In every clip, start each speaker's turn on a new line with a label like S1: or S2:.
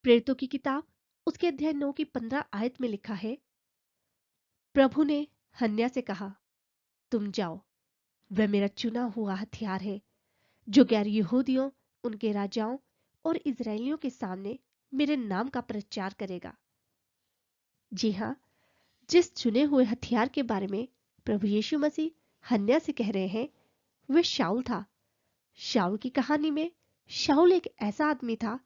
S1: प्रेरितों की किताब उसके अध्याय 9 की 15 आयत में लिखा है, प्रभु ने हन्या से कहा, तुम जाओ, वह मेरा चुना हुआ हथियार है जो गैर यहूदियों, उनके राजाओं और इजरायलियों के सामने मेरे नाम का प्रचार करेगा। जी हाँ, जिस चुने हुए हथियार के बारे में प्रभु यीशु मसीह हन्या से कह रहे हैं, वह शाऊल था। शाऊल की कहानी में शाऊल एक ऐसा आदमी था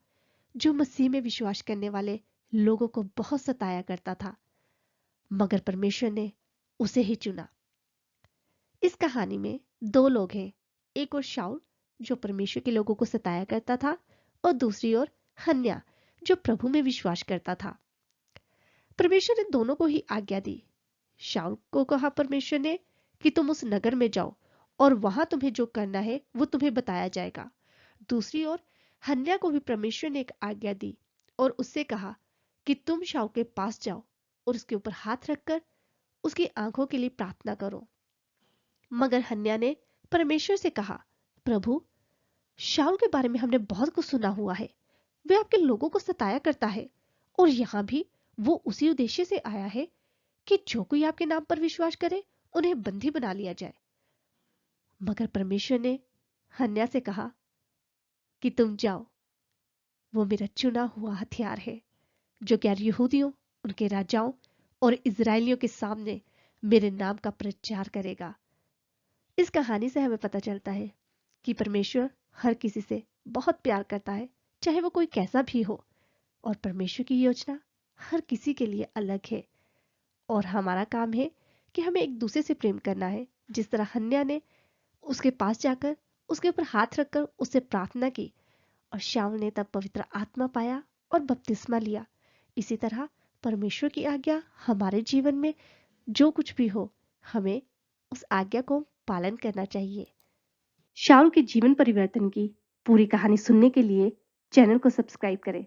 S1: जो मसीह में विश्वास करने वाले लोगों को बहुत सताया करता था, मगर परमेश्वर ने उसे ही चुना। इस कहानी में दो लोग हैं, एक और शाऊल जो परमेश्वर के लोगों को सताया करता था, और दूसरी ओर हन्या जो प्रभु में विश्वास करता था। परमेश्वर ने दोनों को ही आज्ञा दी। शाऊल को कहा परमेश्वर ने कि तुम उस नगर में जाओ और वहां तुम्हें जो करना है वो तुम्हें बताया जाएगा। दूसरी ओर हन्या को भी परमेश्वर ने एक आज्ञा दी और उससे कहा कि तुम शाऊल के पास जाओ और उसके ऊपर हाथ रखकर उसकी आंखों के लिए प्रार्थना करो। मगर हन्या ने परमेश्वर से कहा, प्रभु, शाऊल के बारे में हमने बहुत कुछ सुना हुआ है, वह आपके लोगों को सताया करता है और यहाँ भी वो उसी उद्देश्य से आया है कि जो कोई आपके नाम पर विश्वास करे उन्हें बंदी बना लिया जाए। मगर परमेश्वर ने हन्या से कहा कि तुम जाओ, वो मेरा चुना हुआ हथियार है जो गैर यहूदियों, उनके राजाओं और इजरायलियों के सामने मेरे नाम का प्रचार करेगा। इस कहानी से हमें पता चलता है कि परमेश्वर हर किसी से बहुत प्यार करता है, चाहे वो कोई कैसा भी हो, और परमेश्वर की योजना हर किसी के लिए अलग है। और हमारा काम है कि हमें एक दूसरे से प्रेम करना है, जिस तरह हन्या ने उसके पास जाकर उसके ऊपर हाथ रखकर उससे प्रार्थना की और शाऊल ने तब पवित्र आत्मा पाया और बपतिस्मा लिया। इसी तरह परमेश्वर की आज्ञा हमारे जीवन में जो कुछ भी हो, हमें उस आज्ञा को पालन करना चाहिए। शाऊल के जीवन परिवर्तन की पूरी कहानी सुनने के लिए चैनल को सब्सक्राइब करें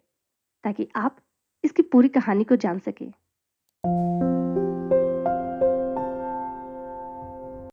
S1: ताकि आप इसकी पूरी कहानी को जान सकें।